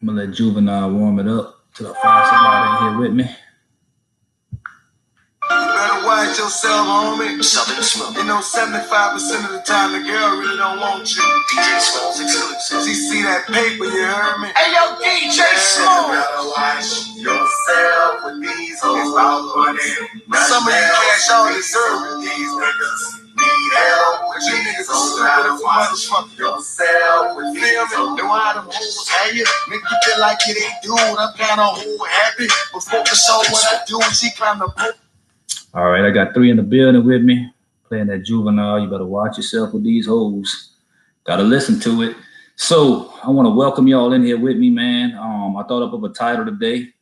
I'm gonna let Juvenile warm it up till I find somebody in here with me. You better watch yourself, homie. Southern Smoke. You know, 75% of the time the girl really don't want you. DJ Smalls exclusive. She see that paper, you heard me? Hey yo, DJ You Smalls. better watch yourself with these hoes about money. Some of you cash all deserve it. These niggas need help. But you niggas are stupid as a motherfucker. Yourself with feel me? Know how them hoes have you? Make you feel like it ain't dude. I'm kinda whole happy. But focus on what I do. She kinda All right, I got 3 in the building with me, playing that Juvenile. You better watch yourself with these hoes. Gotta listen to it. So I want to welcome y'all in here with me, man. I thought up of a title today,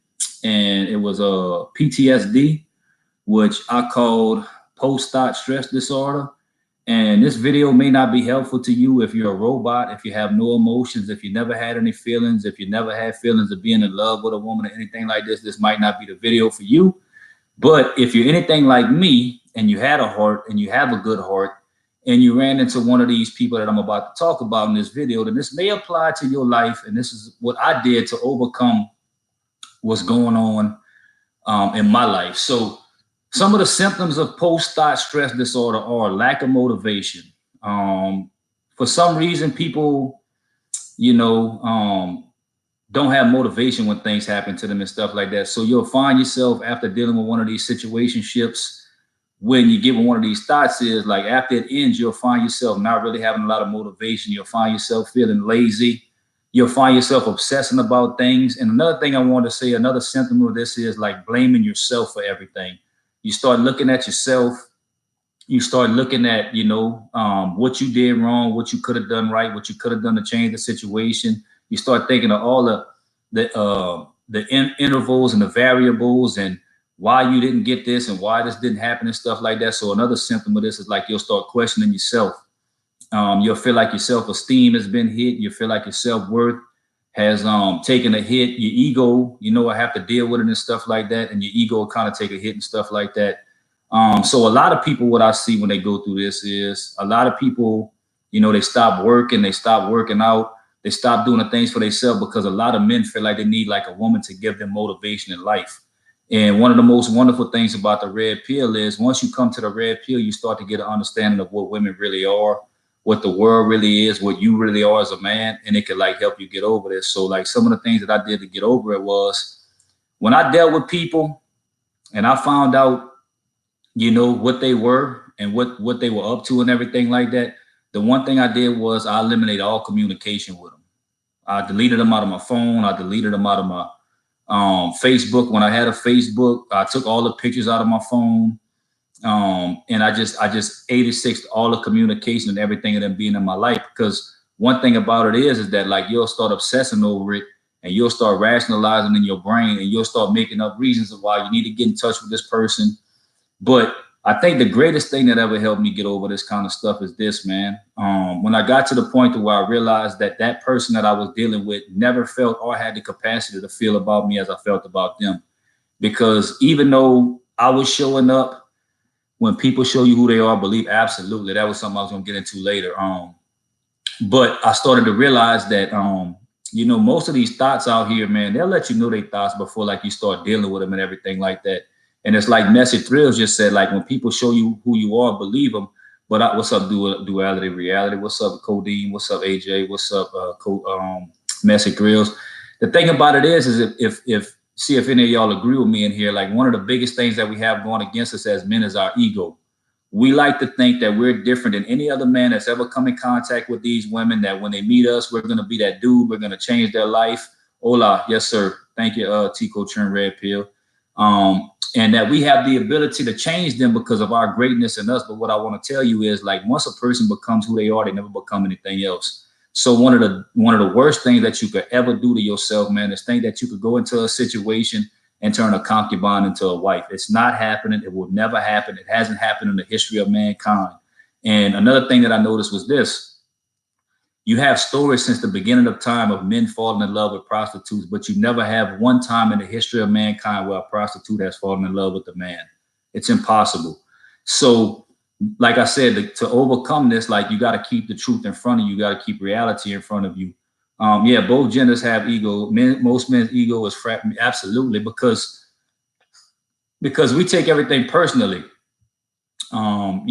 and it was PTSD, which I called Post-Thot-Stress-Disorder. And this video may not be helpful to you if you're a robot, if you have no emotions, if you never had any feelings, if you never had feelings of being in love with a woman or anything like this. This might not be the video for you. But if you're anything like me and you had a heart and you have a good heart and you ran into one of these people that I'm about to talk about in this video, then this may apply to your life. And this is what I did to overcome what's going on in my life. So some of the symptoms of post-thought-stress disorder are lack of motivation. For some reason, people, don't have motivation when things happen to them and stuff like that. So you'll find yourself after dealing with one of these situationships, when you get one of these thoughts is like after it ends, you'll find yourself not really having a lot of motivation. You'll find yourself feeling lazy. You'll find yourself obsessing about things. And another thing I want to say, another symptom of this is like blaming yourself for everything. You start looking at yourself. You start looking at, what you did wrong, what you could have done right, what you could have done to change the situation. You start thinking of all the intervals and the variables and why you didn't get this and why this didn't happen and stuff like that. So another symptom of this is like you'll start questioning yourself. You'll feel like your self-esteem has been hit. You feel like your self-worth has taken a hit. Your ego, I have to deal with it and stuff like that. And your ego will kind of take a hit and stuff like that. So a lot of people, what I see when they go through this is a lot of people, they stop working, they stop working out. They stop doing the things for themselves because a lot of men feel like they need like a woman to give them motivation in life. And one of the most wonderful things about the red pill is once you come to the red pill, you start to get an understanding of what women really are, what the world really is, what you really are as a man. And it can like help you get over this. So like some of the things that I did to get over it was when I dealt with people and I found out, what they were and what they were up to and everything like that. The one thing I did was I eliminated all communication with them. I deleted them out of my phone. I deleted them out of my Facebook. When I had a Facebook, I took all the pictures out of my phone. And I just 86 all the communication and everything of them being in my life. Because one thing about it is that like you'll start obsessing over it and you'll start rationalizing in your brain and you'll start making up reasons of why you need to get in touch with this person. But I think the greatest thing that ever helped me get over this kind of stuff is this, man. When I got to the point to where I realized that that person that I was dealing with never felt or had the capacity to feel about me as I felt about them. Because even though I was showing up, when people show you who they are, believe absolutely. That was something I was going to get into later. But I started to realize that, most of these thoughts out here, man, they'll let you know their thoughts before like you start dealing with them and everything like that. And it's like Messy Thrills just said, like when people show you who you are, believe them. But what's up, Duality Reality? What's up, Codeine? What's up, AJ? What's up, Messy Thrills? The thing about it is if see if any of y'all agree with me in here, like one of the biggest things that we have going against us as men is our ego. We like to think that we're different than any other man that's ever come in contact with these women, that when they meet us, we're going to be that dude. We're going to change their life. Hola. Yes, sir. Thank you, Tico Churn Red Pill. And that we have the ability to change them because of our greatness in us. But what I want to tell you is like once a person becomes who they are, they never become anything else. So one of the worst things that you could ever do to yourself, man, is think that you could go into a situation and turn a concubine into a wife. It's not happening. It will never happen. It hasn't happened in the history of mankind. And another thing that I noticed was this. You have stories since the beginning of time of men falling in love with prostitutes, but you never have one time in the history of mankind where a prostitute has fallen in love with a man. It's impossible. So, like I said, to overcome this, like you got to keep the truth in front of you. You got to keep reality in front of you. Yeah, both genders have ego. Most men's ego is absolutely, because we take everything personally. And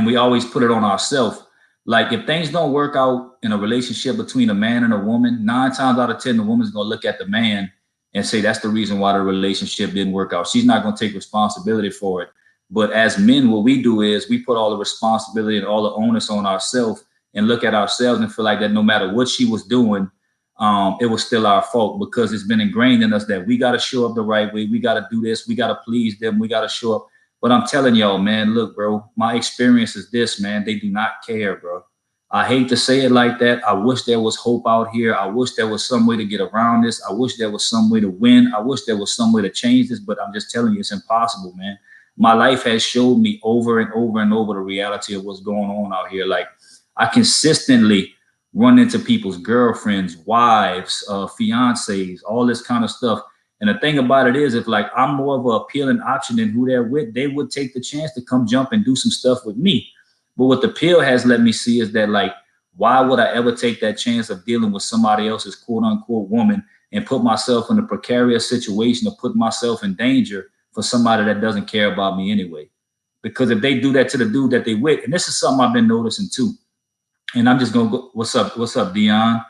we always put it on ourselves. Like if things don't work out in a relationship between a man and a woman, 9 times out of 10, the woman's gonna look at the man and say that's the reason why the relationship didn't work out. She's not gonna take responsibility for it. But as men, what we do is we put all the responsibility and all the onus on ourselves and look at ourselves and feel like that no matter what she was doing, it was still our fault because it's been ingrained in us that we got to show up the right way. We got to do this. We got to please them. We got to show up. But I'm telling y'all, man, look, bro, my experience is this, man. They do not care, bro. I hate to say it like that. I wish there was hope out here. I wish there was some way to get around this. I wish there was some way to win. I wish there was some way to change this, but I'm just telling you, it's impossible, man. My life has showed me over and over and over the reality of what's going on out here. Like I consistently run into people's girlfriends, wives, fiancés, all this kind of stuff. And the thing about it is, if like I'm more of an appealing option than who they're with, they would take the chance to come jump and do some stuff with me. But what the pill has let me see is that like, why would I ever take that chance of dealing with somebody else's quote unquote woman and put myself in a precarious situation or put myself in danger for somebody that doesn't care about me anyway? Because if they do that to the dude that they with, and this is something I've been noticing too, and I'm just gonna go, what's up, Dion?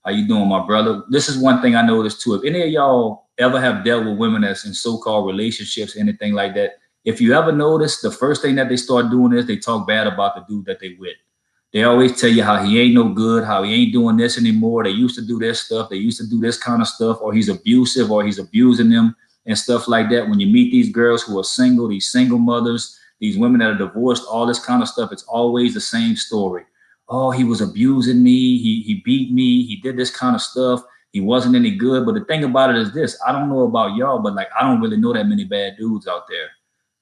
How you doing, my brother? This is one thing I noticed too. If any of y'all ever have dealt with women that's in so-called relationships, anything like that, if you ever notice, the first thing that they start doing is they talk bad about the dude that they with. They always tell you how he ain't no good, how he ain't doing this anymore. They used to do this stuff. They used to do this kind of stuff, or he's abusive, or he's abusing them and stuff like that. When you meet these girls who are single, these single mothers, these women that are divorced, all this kind of stuff, it's always the same story. Oh, he was abusing me. He beat me. He did this kind of stuff. He wasn't any good. But the thing about it is this, I don't know about y'all, but like, I don't really know that many bad dudes out there.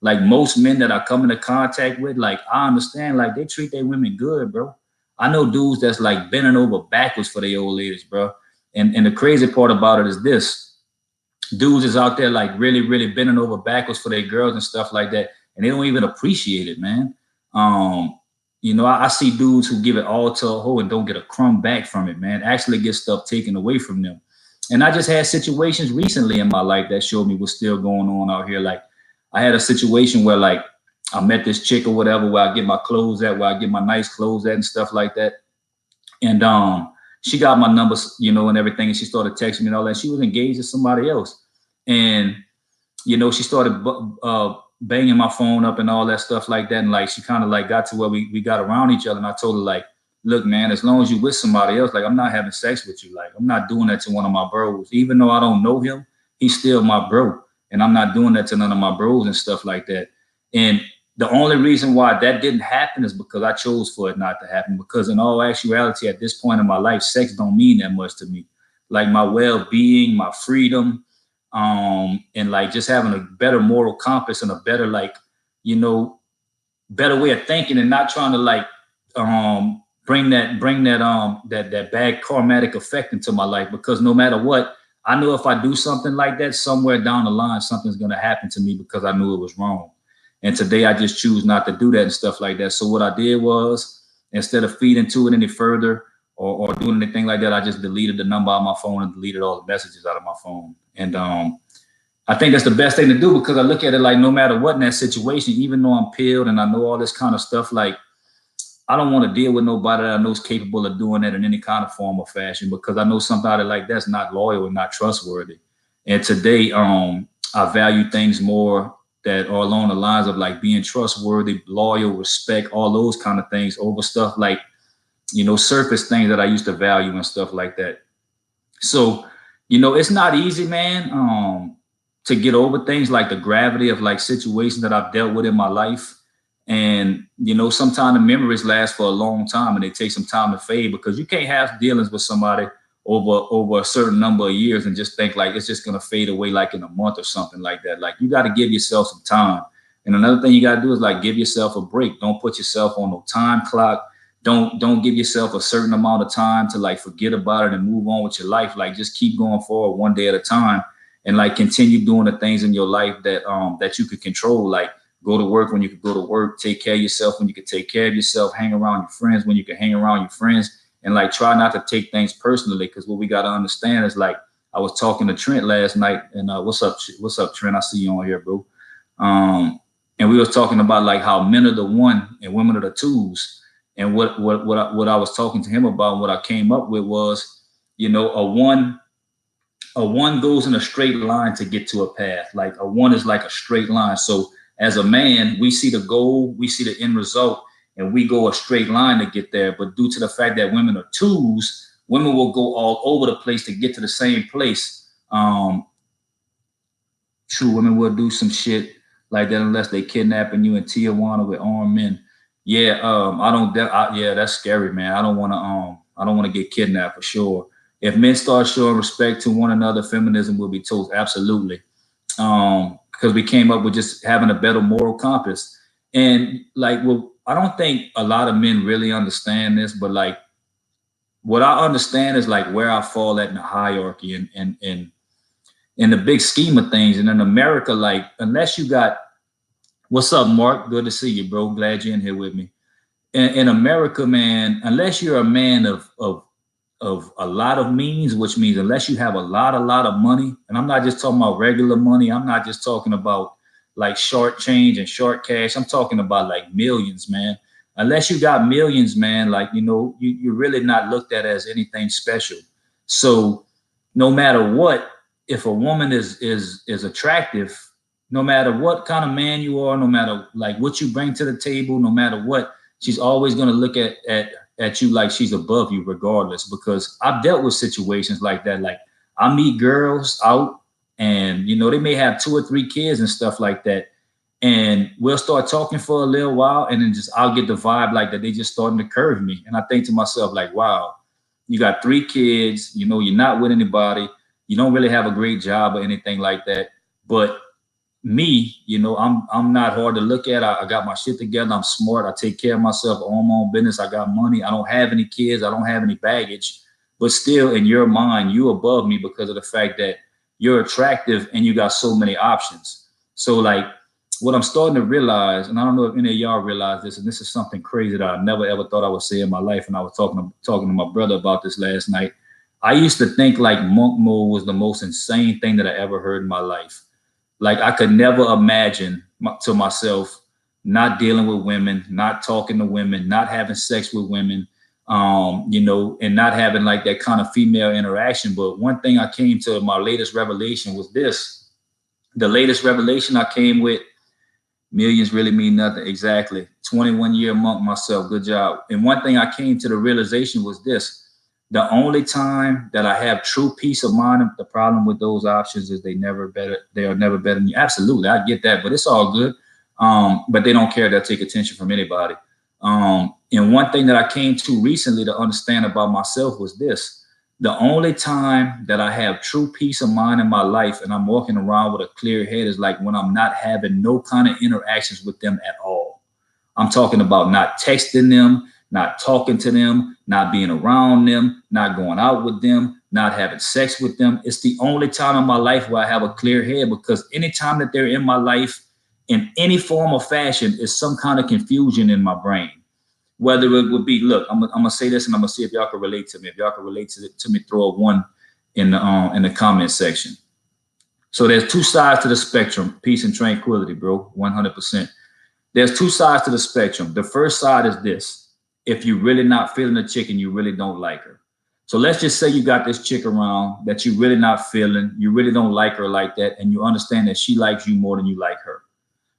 Like most men that I come into contact with, like I understand, like they treat their women good, bro. I know dudes that's like bending over backwards for their old ladies, bro. And the crazy part about it is this, dudes is out there like really, really bending over backwards for their girls and stuff like that. And they don't even appreciate it, man. I see dudes who give it all to a hoe and don't get a crumb back from it, man. Actually get stuff taken away from them. And I just had situations recently in my life that showed me what's still going on out here. Like I had a situation where like I met this chick or whatever, where I get my clothes at, where I get my nice clothes at and stuff like that. And she got my numbers, and everything. And she started texting me and all that. She was engaged to somebody else. And, she started banging my phone up and all that stuff like that. And like, she kind of like got to where we got around each other. And I told her like, look, man, as long as you're with somebody else, like I'm not having sex with you. Like I'm not doing that to one of my bros. Even though I don't know him, he's still my bro. And I'm not doing that to none of my bros and stuff like that. And the only reason why that didn't happen is because I chose for it not to happen. Because in all actuality, at this point in my life, sex don't mean that much to me. Like my well-being, my freedom, and like just having a better moral compass and a better, like, better way of thinking and not trying to like bring that bad karmatic effect into my life. Because no matter what, I know if I do something like that, somewhere down the line, something's going to happen to me because I knew it was wrong. And today I just choose not to do that and stuff like that. So what I did was, instead of feeding to it any further or doing anything like that, I just deleted the number on my phone and deleted all the messages out of my phone. And I think that's the best thing to do, because I look at it like no matter what in that situation, even though I'm pilled and I know all this kind of stuff, like I don't want to deal with nobody that I know is capable of doing that in any kind of form or fashion, because I know somebody like that's not loyal and not trustworthy. And today, I value things more that are along the lines of like being trustworthy, loyal, respect, all those kind of things over stuff like, surface things that I used to value and stuff like that. So, it's not easy, man, to get over things like the gravity of like situations that I've dealt with in my life. And, sometimes the memories last for a long time and they take some time to fade, because you can't have dealings with somebody over a certain number of years and just think like it's just going to fade away like in a month or something like that. Like you got to give yourself some time. And another thing you got to do is like give yourself a break. Don't put yourself on no time clock. Don't give yourself a certain amount of time to like forget about it and move on with your life. Like just keep going forward one day at a time and like continue doing the things in your life that you could control. Like go to work when you could go to work, take care of yourself when you could take care of yourself, hang around your friends when you can hang around your friends, and like try not to take things personally. Because what we got to understand is like, I was talking to Trent last night, and what's up, Trent? I see you on here, bro. And we was talking about like how men are the one and women are the twos. And what I was talking to him about, and what I came up with was, you know, a one goes in a straight line to get to a path. Like a one is like a straight line. So as a man, we see the goal, we see the end result, and we go a straight line to get there. But due to the fact that women are twos, women will go all over the place to get to the same place. True, women will do some shit like that unless they kidnapping you in Tijuana with armed men. Yeah, yeah, that's scary, man. I don't want to get kidnapped for sure. If men start showing respect to one another, feminism will be toast. Absolutely. Because we came up with just having a better moral compass. And like, well, I don't think a lot of men really understand this, but like, what I understand is like where I fall at in the hierarchy and in the big scheme of things. And in America, like, unless you got, what's up, Mark? Good to see you, bro. Glad you're in here with me. In America, man, unless you're a man of a lot of means, which means unless you have a lot of money, and I'm not just talking about regular money. I'm not just talking about like short change and short cash. I'm talking about like millions, man. Unless you got millions, man, like, you know, you're really not looked at as anything special. So no matter what, if a woman is attractive, no matter what kind of man you are, no matter like what you bring to the table, no matter what, she's always going to look at you like she's above you regardless. Because I've dealt with situations like that. Like I meet girls out and, you know, they may have 2 or 3 kids and stuff like that. And we'll start talking for a little while, and then I'll get the vibe like that they just starting to curve me. And I think to myself, like, wow, you got 3 kids, you know, you're not with anybody, you don't really have a great job or anything like that. But me, you know, I'm not hard to look at. I got my shit together. I'm smart. I take care of myself. I own my own business. I got money. I don't have any kids. I don't have any baggage. But still, in your mind, you above me because of the fact that you're attractive and you got so many options. So like, what I'm starting to realize, and I don't know if any of y'all realize this, and this is something crazy that I never ever thought I would say in my life. And I was talking to my brother about this last night. I used to think like monk mode was the most insane thing that I ever heard in my life. Like I could never imagine to myself not dealing with women, not talking to women, not having sex with women, you know, and not having like that kind of female interaction. But one thing I came to, my latest revelation was this. The latest revelation I came with, millions really mean nothing. Exactly. 21-year monk myself. Good job. And one thing I came to the realization was this. The only time that I have true peace of mind, the problem with those options is they are never better than you. Absolutely. I get that, but it's all good. But they don't care. They'll take attention from anybody. And one thing that I came to recently to understand about myself was this. The only time that I have true peace of mind in my life and I'm walking around with a clear head is like when I'm not having no kind of interactions with them at all. I'm talking about not texting them, not talking to them, not being around them, not going out with them, not having sex with them. It's the only time in my life where I have a clear head, because anytime that they're in my life in any form or fashion is some kind of confusion in my brain. Whether it would be, look, I'm gonna say this and I'm gonna see if y'all can relate to me. If y'all can relate to me, throw a 1 in the comment section. So there's 2 sides to the spectrum, peace and tranquility, bro, 100%. There's 2 sides to the spectrum. The first side is this. If you're really not feeling a chick and you really don't like her. So let's just say you got this chick around that you really not feeling, you really don't like her like that, and you understand that she likes you more than you like her.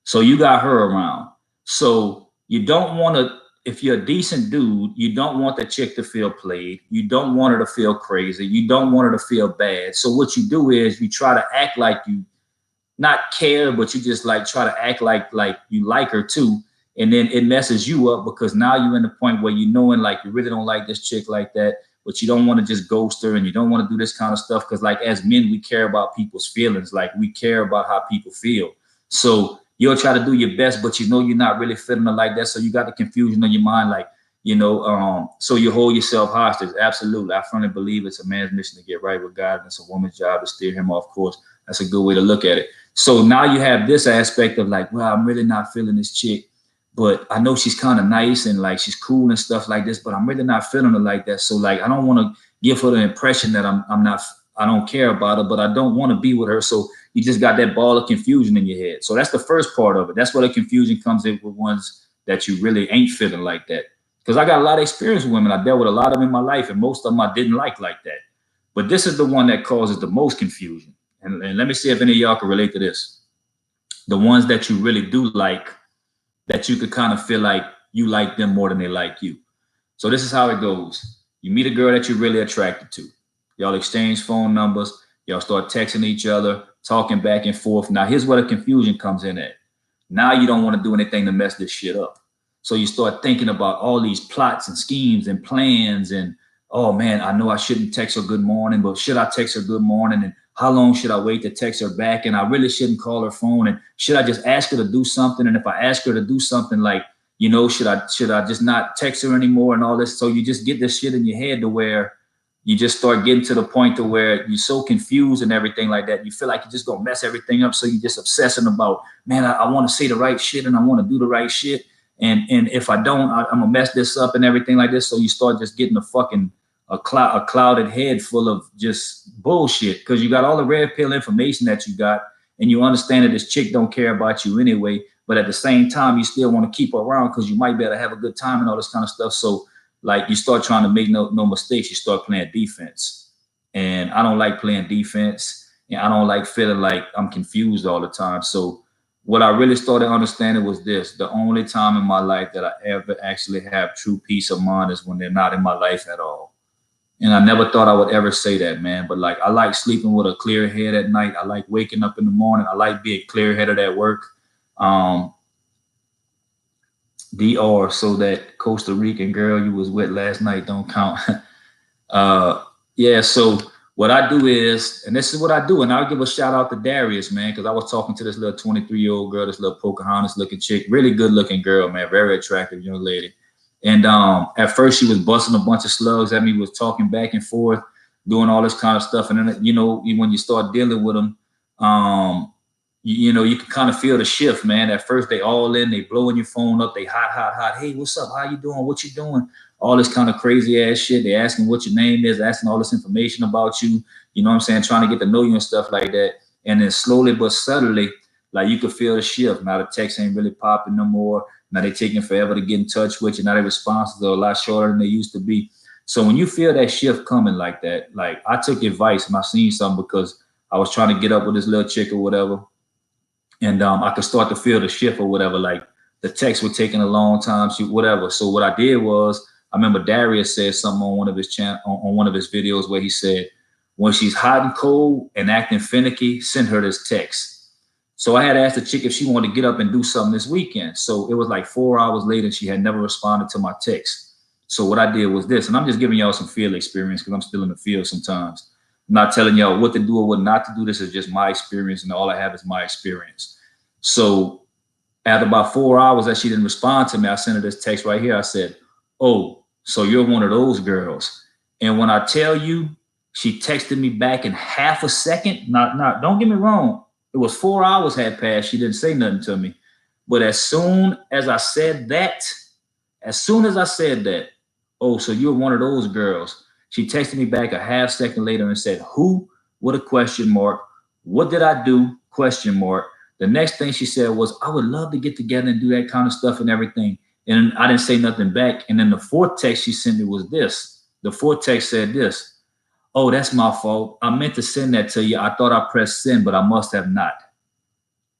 So you got her around. So you don't want to, if you're a decent dude, you don't want the chick to feel played. You don't want her to feel crazy. You don't want her to feel bad. So what you do is you try to act like you not care, but you just like try to act like you like her too. And then it messes you up because now you're in the point where you knowing like you really don't like this chick like that, but you don't want to just ghost her and you don't want to do this kind of stuff. Because like as men, we care about people's feelings. Like we care about how people feel. So you'll try to do your best, but you know you're not really feeling it like that. So you got the confusion in your mind, like, you know, so you hold yourself hostage. Absolutely. I firmly believe it's a man's mission to get right with God, and it's a woman's job to steer him off course. That's a good way to look at it. So now you have this aspect of like, well, I'm really not feeling this chick. but I know she's kind of nice and like she's cool and stuff like this, but I'm really not feeling her like that. So like I don't want to give her the impression that I don't care about her, but I don't want to be with her. So you just got that ball of confusion in your head. So that's the first part of it. That's where the confusion comes in with ones that you really ain't feeling like that. Because I got a lot of experience with women. I dealt with a lot of them in my life, and most of them I didn't like that. But this is the one that causes the most confusion. And let me see if any of y'all can relate to this. The ones that you really do like, that you could kind of feel like you like them more than they like you. So this is how it goes. You meet a girl that you're really attracted to. Y'all exchange phone numbers. Y'all start texting each other, talking back and forth. Now, here's where the confusion comes in at. Now you don't want to do anything to mess this shit up. So you start thinking about all these plots and schemes and plans and, oh man, I know I shouldn't text her good morning, but should I text her good morning? And how long should I wait to text her back? And I really shouldn't call her phone. And should I just ask her to do something? And if I ask her to do something, like, you know, should I just not text her anymore and all this? So you just get this shit in your head to where you just start getting to the point to where you're so confused and everything like that. You feel like you're just gonna mess everything up. So you're just obsessing about, man, I want to say the right shit and I want to do the right shit. And if I don't, I'm gonna mess this up and everything like this. So you start just getting a clouded head full of just bullshit, because you got all the red pill information that you got, and you understand that this chick don't care about you anyway. But at the same time, you still want to keep her around because you might be able to have a good time and all this kind of stuff. So like you start trying to make no mistakes. You start playing defense, and I don't like playing defense, and I don't like feeling like I'm confused all the time. So what I really started understanding was this: the only time in my life that I ever actually have true peace of mind is when they're not in my life at all. And I never thought I would ever say that, man. But like, I like sleeping with a clear head at night. I like waking up in the morning. I like being clear-headed at work. DR, so that Costa Rican girl you was with last night don't count. Yeah, so what I do is, and this is what I do, and I'll give a shout out to Darius, man, because I was talking to this little 23-year-old girl, this little Pocahontas looking chick, really good looking girl, man, very attractive young lady. And at first she was busting a bunch of slugs at me, was talking back and forth, doing all this kind of stuff. And then, you know, when you start dealing with them, you know, you can kind of feel the shift, man. At first they all in, they blowing your phone up, they hot. Hey, what's up? How you doing? What you doing? All this kind of crazy ass shit. They asking what your name is, asking all this information about you. You know what I'm saying? Trying to get to know you and stuff like that. And then slowly but subtly, like you could feel the shift. Now the text ain't really popping no more. Now they're taking forever to get in touch with you. Now their responses are a lot shorter than they used to be. So when you feel that shift coming like that, like I took advice and I seen something because I was trying to get up with this little chick or whatever. And I could start to feel the shift or whatever. Like the text was taking a long time, whatever. So what I did was, I remember Darius said something on one of his on one of his videos where he said, when she's hot and cold and acting finicky, send her this text. So I had asked the chick if she wanted to get up and do something this weekend. So it was like 4 hours later and she had never responded to my text. So what I did was this, and I'm just giving y'all some field experience because I'm still in the field sometimes. I'm not telling y'all what to do or what not to do. This is just my experience, and all I have is my experience. So after about 4 hours that she didn't respond to me, I sent her this text right here. I said, oh, so you're one of those girls. And when I tell you, she texted me back in half a second. Not, don't get me wrong. It was 4 hours had passed. She didn't say nothing to me. But as soon as I said that, oh, so you're one of those girls. She texted me back a half second later and said, who? With a question mark. What did I do? Question mark. The next thing she said was, I would love to get together and do that kind of stuff and everything. And I didn't say nothing back. And then the fourth text she sent me was this. The fourth text said this. Oh, that's my fault. I meant to send that to you. I thought I pressed send, but I must have not.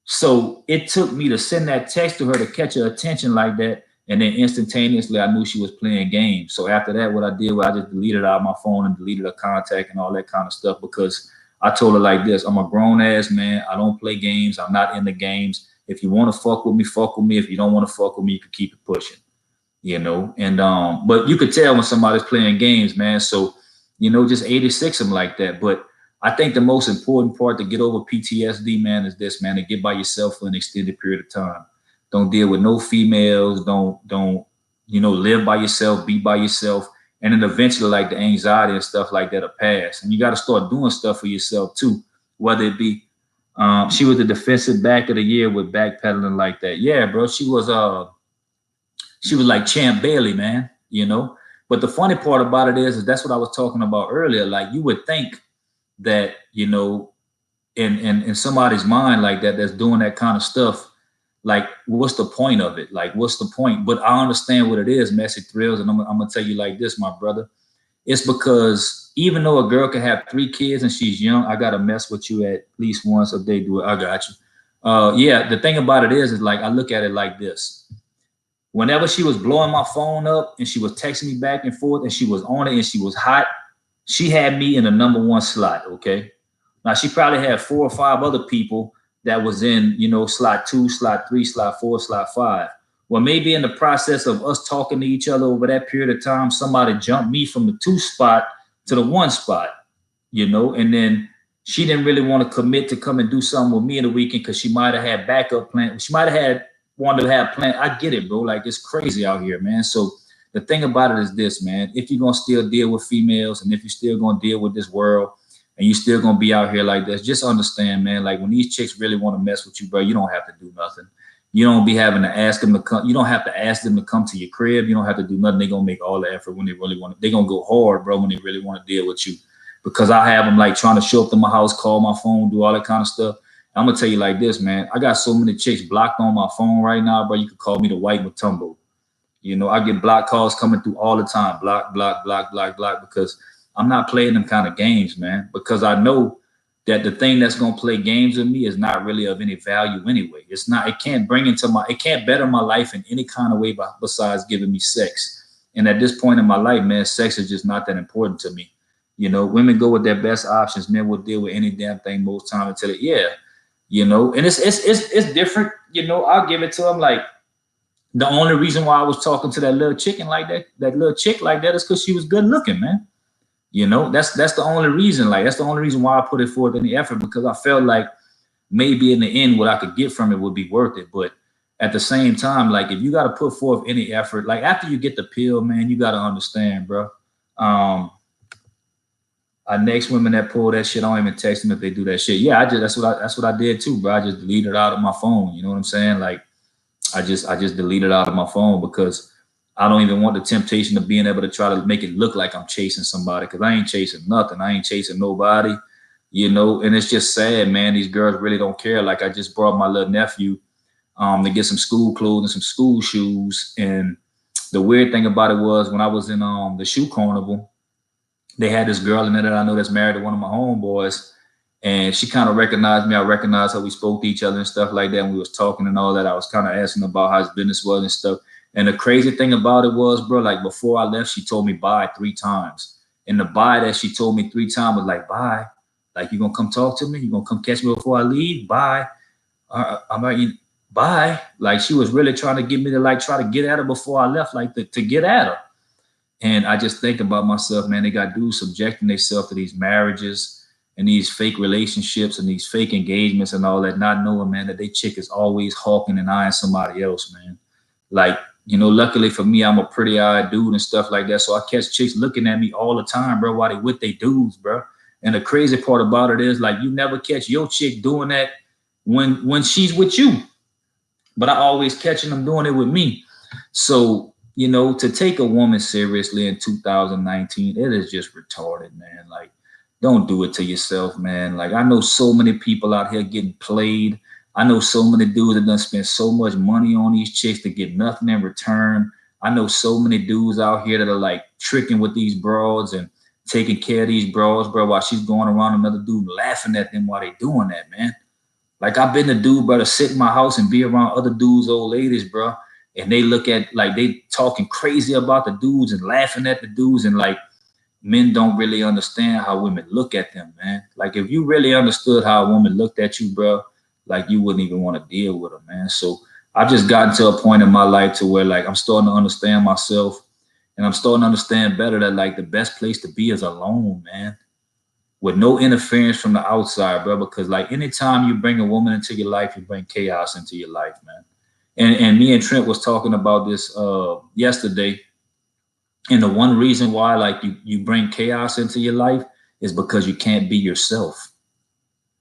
So it took me to send that text to her to catch her attention like that. And then instantaneously, I knew she was playing games. So after that, what I did was I just deleted out my phone and deleted her contact and all that kind of stuff, because I told her like this: I'm a grown ass man. I don't play games. I'm not in the games. If you want to fuck with me, fuck with me. If you don't want to fuck with me, you can keep it pushing, you know? And, but you could tell when somebody's playing games, man. So, you know, just 86 them like that. But I think the most important part to get over PTSD, man, is this, man, to get by yourself for an extended period of time. Don't deal with no females. Don't, you know, live by yourself, be by yourself. And then eventually, like, the anxiety and stuff like that will pass. And you got to start doing stuff for yourself too, whether it be, she was the defensive back of the year with backpedaling like that. Yeah, bro, she was, She was like Champ Bailey, man, you know. But the funny part about it is that's what I was talking about earlier. Like you would think that, you know, in somebody's mind like that, that's doing that kind of stuff, like what's the point of it? Like what's the point? But I understand what it is, Messy Thrills, and I'm gonna tell you like this, my brother. It's because even though a girl can have 3 kids and she's young, I gotta mess with you at least once if they do it. I got you. Yeah, the thing about it is like I look at it like this. Whenever she was blowing my phone up and she was texting me back and forth and she was on it and she was hot, she had me in the #1 slot. Okay. Now she probably had 4 or 5 other people that was in, you know, slot 2, slot 3, slot 4, slot 5. Well, maybe in the process of us talking to each other over that period of time, somebody jumped me from the 2 spot to the 1 spot, you know, and then she didn't really want to commit to come and do something with me in the weekend because she might have had backup plans. She might have had wanted to have plans. I get it, bro. Like it's crazy out here, man. So the thing about it is this, man. If you're gonna still deal with females and if you're still gonna deal with this world and you still gonna be out here like this, just understand, man. Like when these chicks really want to mess with you, bro, you don't have to do nothing. You don't be having to ask them to come. You don't have to ask them to come to your crib. You don't have to do nothing. They're gonna make all the effort when they really want to. They're gonna go hard, bro, when they really want to deal with you. Because I have them like trying to show up to my house, call my phone, do all that kind of stuff. I'm gonna tell you like this, man. I got so many chicks blocked on my phone right now, bro. You could call me the White Matumbo. You know, I get block calls coming through all the time. Block, block, block, block, block, because I'm not playing them kind of games, man. Because I know that the thing that's gonna play games with me is not really of any value anyway. It's not, it can't better my life in any kind of way besides giving me sex. And at this point in my life, man, sex is just not that important to me. You know, women go with their best options. Men will deal with any damn thing most time until it, yeah. You know, and it's different. You know, I'll give it to them. Like the only reason why I was talking to that little chicken like that little chick like that is because she was good looking, man. You know, that's the only reason. Like that's the only reason why I put it forth in the effort, because I felt like maybe in the end what I could get from it would be worth it. But at the same time, like if you got to put forth any effort, like after you get the pill, man, you got to understand, bro. Next women that pull that shit, I don't even text them if they do that shit. Yeah, that's what I did too, bro. I just deleted it out of my phone. You know what I'm saying? Like I just deleted it out of my phone because I don't even want the temptation of being able to try to make it look like I'm chasing somebody, because I ain't chasing nothing. I ain't chasing nobody, you know. And it's just sad, man. These girls really don't care. Like I just brought my little nephew to get some school clothes and some school shoes. And the weird thing about it was when I was in the shoe carnival, they had this girl in there that I know that's married to one of my homeboys, and she kind of recognized me. I recognized how we spoke to each other and stuff like that. And we was talking and all that. I was kind of asking about how his business was and stuff. And the crazy thing about it was, bro, like before I left, she told me bye 3 times. And the bye that she told me 3 times was like, bye. Like, you gonna come talk to me? You gonna come catch me before I leave? Bye. I'm like, bye. Like she was really trying to get me to like try to get at her before I left, like to get at her. And I just think about myself, man, they got dudes subjecting themselves to these marriages and these fake relationships and these fake engagements and all that, not knowing, man, that they chick is always hawking and eyeing somebody else, man. Like, you know, luckily for me, I'm a pretty eyed dude and stuff like that. So I catch chicks looking at me all the time, bro, while they with they dudes, bro. And the crazy part about it is like, you never catch your chick doing that when she's with you. But I always catching them doing it with me. So, you know, to take a woman seriously in 2019, it is just retarded, man. Like, don't do it to yourself, man. Like, I know so many people out here getting played. I know so many dudes that done spend so much money on these chicks to get nothing in return. I know so many dudes out here that are like tricking with these broads and taking care of these broads, bro, while she's going around another dude laughing at them while they doing that, man. Like, I've been the dude, bro, to sit in my house and be around other dudes, old ladies, bro. And they look at, like, they talking crazy about the dudes and laughing at the dudes. And, like, men don't really understand how women look at them, man. Like, if you really understood how a woman looked at you, bro, like, you wouldn't even want to deal with her, man. So I've just gotten to a point in my life to where, like, I'm starting to understand myself. And I'm starting to understand better that, like, the best place to be is alone, man. With no interference from the outside, bro. Because, like, anytime you bring a woman into your life, you bring chaos into your life, man. And me and Trent was talking about this yesterday. And the one reason why, like, you bring chaos into your life is because you can't be yourself.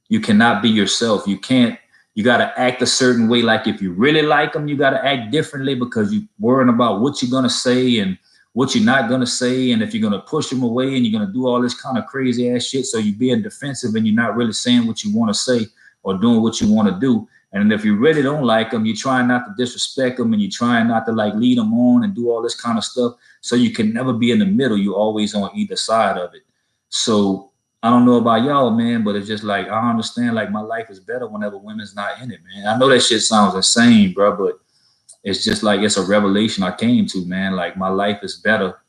You cannot be yourself. You can't You got to act a certain way. Like if you really like them, you got to act differently because you're worrying about what you're going to say and what you're not going to say. And if you're going to push them away and you're going to do all this kind of crazy ass shit. So you're being defensive and you're not really saying what you want to say or doing what you want to do. And if you really don't like them, you're trying not to disrespect them and you're trying not to like lead them on and do all this kind of stuff. So you can never be in the middle. You're always on either side of it. So I don't know about y'all, man, but it's just like, I understand like my life is better whenever women's not in it, man. I know that shit sounds insane, bro, but it's just like, it's a revelation I came to, man. Like my life is better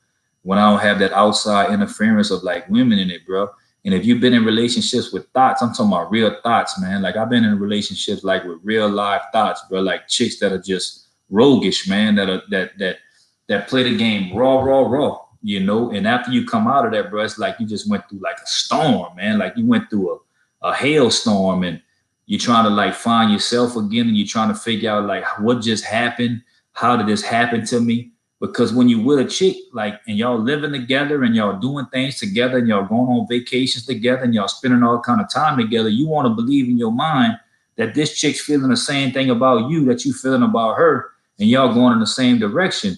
when I don't have that outside interference of like women in it, bro. And if you've been in relationships with thoughts, I'm talking about real thoughts, man. Like I've been in relationships like with real live thoughts, bro. Like chicks that are just roguish, man. That play the game raw. You know. And after you come out of that, bro, it's like you just went through like a storm, man. Like you went through a hailstorm, and you're trying to like find yourself again, and you're trying to figure out like what just happened. How did this happen to me? Because when you with a chick, like, and y'all living together and y'all doing things together and y'all going on vacations together and y'all spending all kind of time together, you want to believe in your mind that this chick's feeling the same thing about you that you feeling about her, and y'all going in the same direction.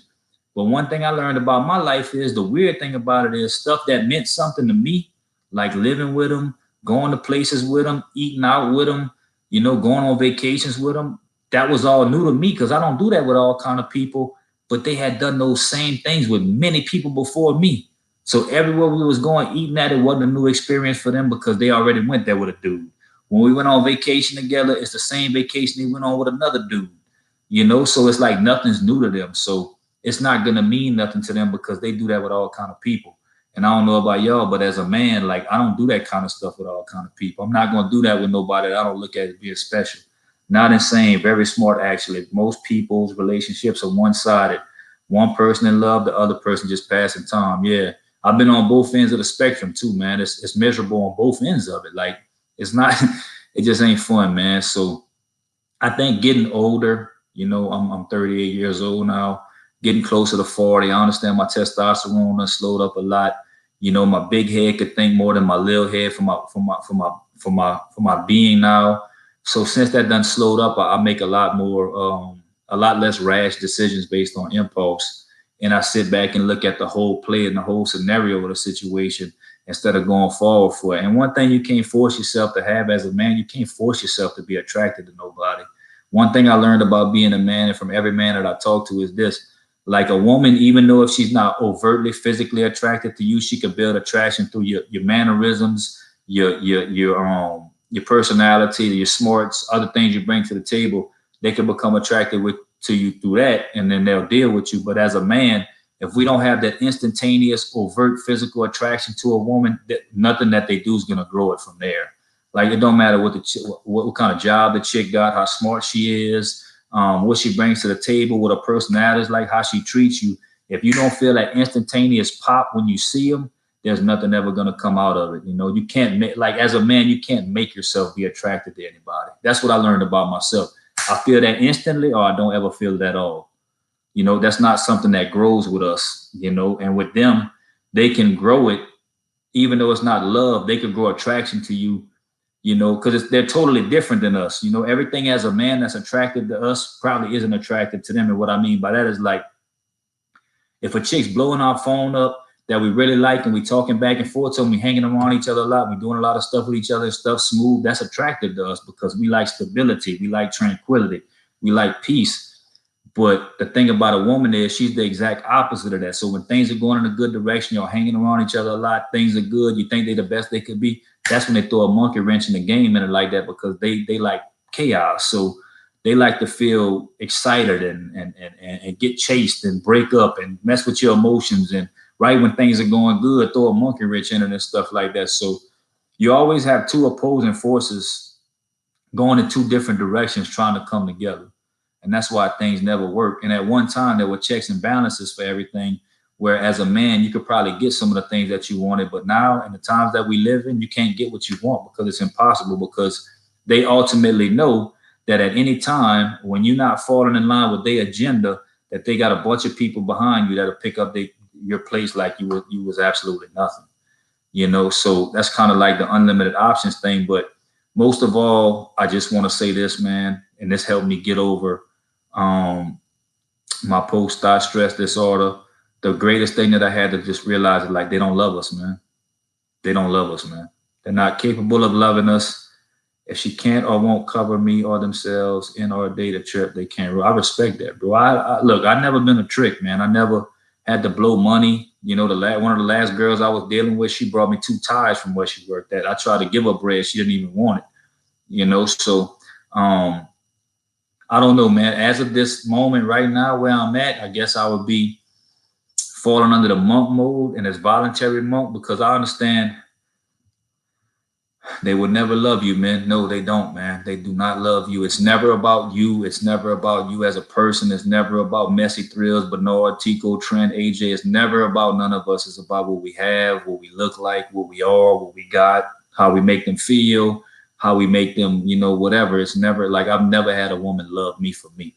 But one thing I learned about my life is the weird thing about it is stuff that meant something to me, like living with them, going to places with them, eating out with them, you know, going on vacations with them. That was all new to me because I don't do that with all kind of people. But they had done those same things with many people before me. So everywhere we was going, eating at it wasn't a new experience for them because they already went there with a dude. When we went on vacation together, it's the same vacation they went on with another dude, you know? So it's like nothing's new to them. So it's not going to mean nothing to them because they do that with all kind of people. And I don't know about y'all, but as a man, like I don't do that kind of stuff with all kind of people. I'm not going to do that with nobody that I don't look at as being special. Not insane, very smart, actually. Most people's relationships are one-sided. One person in love, the other person just passing time. Yeah, I've been on both ends of the spectrum too, man. It's miserable on both ends of it. Like, it's not, it just ain't fun, man. So I think getting older, you know, I'm 38 years old now, getting closer to 40. I understand my testosterone has slowed up a lot. You know, my big head could think more than my little head for my being now. So since that done slowed up, I make a lot less rash decisions based on impulse. And I sit back and look at the whole play and the whole scenario of the situation instead of going forward for it. And one thing you can't force yourself to have as a man, you can't force yourself to be attracted to nobody. One thing I learned about being a man, and from every man that I talk to, is this: like a woman, even though if she's not overtly physically attracted to you, she can build attraction through your mannerisms, your personality, your smarts, other things you bring to the table. They can become attracted to you through that, and then they'll deal with you. But as a man, if we don't have that instantaneous, overt physical attraction to a woman, nothing that they do is gonna grow it from there. Like it don't matter what kind of job the chick got, how smart she is, what she brings to the table, what her personality is like, how she treats you. If you don't feel that instantaneous pop when you see them, there's nothing ever going to come out of it. You know, you can't make, like as a man, you can't make yourself be attracted to anybody. That's what I learned about myself. I feel that instantly, or I don't ever feel it at all. You know, that's not something that grows with us, you know, and with them, they can grow it, even though it's not love, they could grow attraction to you, you know, because they're totally different than us. You know, everything as a man that's attracted to us probably isn't attracted to them. And what I mean by that is like, if a chick's blowing our phone up, that we really like, and we talking back and forth, so we hanging around each other a lot, we doing a lot of stuff with each other, stuff smooth, that's attractive to us because we like stability, we like tranquility, we like peace. But the thing about a woman is she's the exact opposite of that. So when things are going in a good direction, you're hanging around each other a lot, things are good, you think they're the best they could be, that's when they throw a monkey wrench in the game and like that, because they like chaos. So they like to feel excited and get chased and break up and mess with your emotions, and right when things are going good, throw a monkey wrench in it and stuff like that. So you always have two opposing forces going in two different directions trying to come together. And that's why things never work. And at one time, there were checks and balances for everything, where as a man, you could probably get some of the things that you wanted. But now, in the times that we live in, you can't get what you want because it's impossible, because they ultimately know that at any time, when you're not falling in line with their agenda, that they got a bunch of people behind you that'll pick up your place like you was absolutely nothing, you know. So that's kind of like the unlimited options thing. But most of all, I just want to say this, man, and this helped me get over my post-thought-stress disorder. The greatest thing that I had to just realize is like they don't love us, man. They don't love us, man. They're not capable of loving us. If she can't or won't cover me or themselves in our date a trip, they can't. I respect that, bro. Look, I never been a trick, man. I never had to blow money. You know, one of the last girls I was dealing with, she brought me 2 ties from where she worked at. I tried to give her bread, she didn't even want it. You know, so I don't know, man. As of this moment right now where I'm at, I guess I would be falling under the monk mode and it's voluntary monk because I understand they would never love you, man. No, they don't, man. They do not love you. It's never about you. It's never about you as a person. It's never about Messy Thrills, Bernard, Tico, Trent, AJ. It's never about none of us. It's about what we have, what we look like, what we are, what we got, how we make them feel, how we make them, you know, whatever. It's never like I've never had a woman love me for me.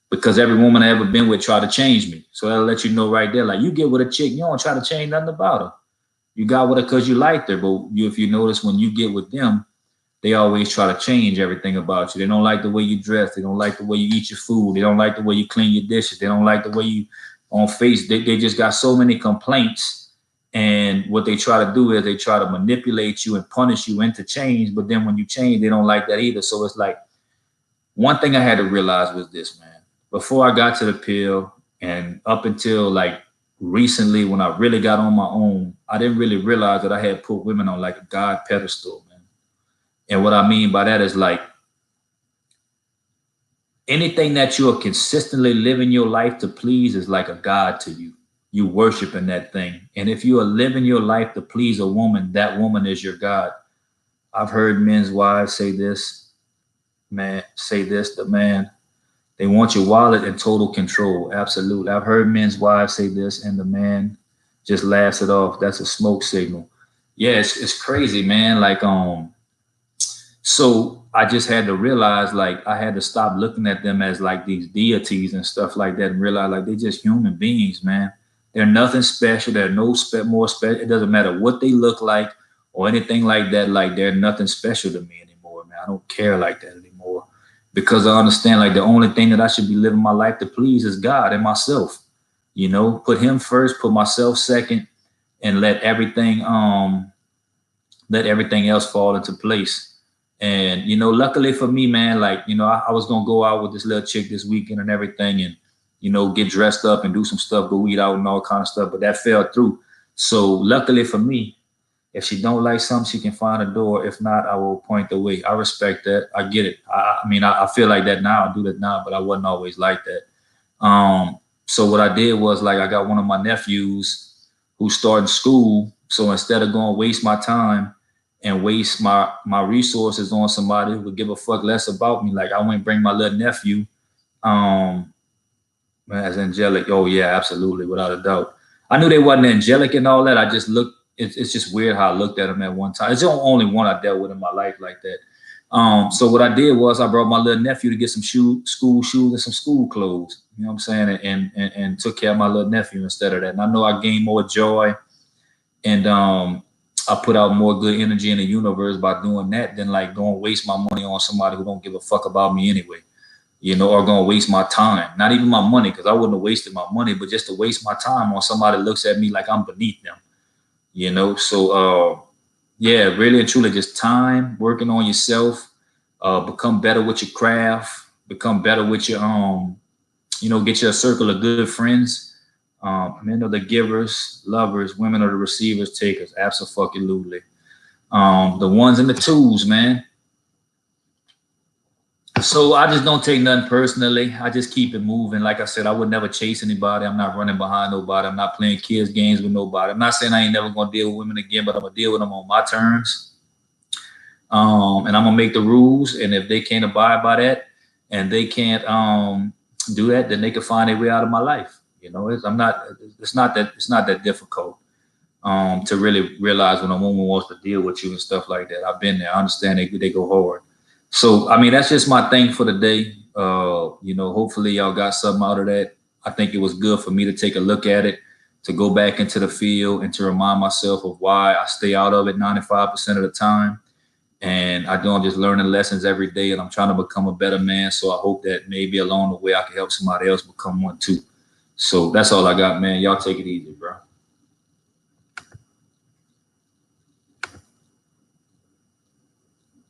Because every woman I ever been with tried to change me. So that'll let you know right there. Like you get with a chick, you don't try to change nothing about her. You got with her because you liked her, but if you notice when you get with them, they always try to change everything about you. They don't like the way you dress. They don't like the way you eat your food. They don't like the way you clean your dishes. They don't like the way you on face. They just got so many complaints. And what they try to do is they try to manipulate you and punish you into change. But then when you change, they don't like that either. So it's like one thing I had to realize was this, man. Before I got to the pill and up until like recently when I really got on my own, I didn't really realize that I had put women on like a God pedestal, man. And what I mean by that is like anything that you are consistently living your life to please is like a God to you. You worshiping that thing. And if you are living your life to please a woman, that woman is your God. I've heard men's wives say this, man, the man. They want your wallet in total control. Absolutely. I've heard men's wives say this, and the man just laughs it off. That's a smoke signal. Yeah, it's crazy, man. Like, so I just had to realize, like, I had to stop looking at them as like these deities and stuff like that, and realize like they're just human beings, man. They're nothing special. They're no more special. It doesn't matter what they look like or anything like that. Like, they're nothing special to me anymore, man. I don't care like that anymore. Because I understand like the only thing that I should be living my life to please is God and myself. You know, put him first, put myself second, and let everything else fall into place. And, you know, luckily for me, man, like, you know, I was gonna go out with this little chick this weekend and everything and, you know, get dressed up and do some stuff, go eat out and all kind of stuff, but that fell through. So luckily for me, if she don't like something, she can find a door. If not, I will point the way. I respect that. I get it. I mean, I feel like that now. I do that now, but I wasn't always like that. So what I did was like I got one of my nephews who's starting school. So instead of going waste my time and waste my resources on somebody who would give a fuck less about me, like I went and bring my little nephew as angelic. Oh yeah, absolutely, without a doubt. I knew they wasn't angelic and all that. I just looked. It's just weird how I looked at him at one time. It's the only one I dealt with in my life like that. So what I did was I brought my little nephew to get some school shoes and some school clothes. You know what I'm saying? And took care of my little nephew instead of that. And I know I gained more joy and I put out more good energy in the universe by doing that than like going waste my money on somebody who don't give a fuck about me anyway. You know, or gonna waste my time. Not even my money, because I wouldn't have wasted my money, but just to waste my time on somebody that looks at me like I'm beneath them. You know, so yeah, really and truly just time, working on yourself, become better with your craft, become better with your you know, get you a circle of good friends. Men are the givers, lovers, women are the receivers, takers. Absolutely. The ones and the twos, man. So I just don't take nothing personally. I just keep it moving. Like I said, I would never chase anybody. I'm not running behind nobody. I'm not playing kids games with nobody. I'm not saying I ain't never gonna deal with women again, but I'm gonna deal with them on my terms. And I'm gonna make the rules. And if they can't abide by that and they can't do that, then they can find their way out of my life. You know, it's not that difficult to really realize when a woman wants to deal with you and stuff like that. I've been there. I understand they go hard. So, I mean, that's just my thing for the day. You know, hopefully y'all got something out of that. I think it was good for me to take a look at it, to go back into the field and to remind myself of why I stay out of it 95% of the time. And I'm just learning lessons every day, and I'm trying to become a better man. So I hope that maybe along the way I can help somebody else become one too. So that's all I got, man. Y'all take it easy, bro.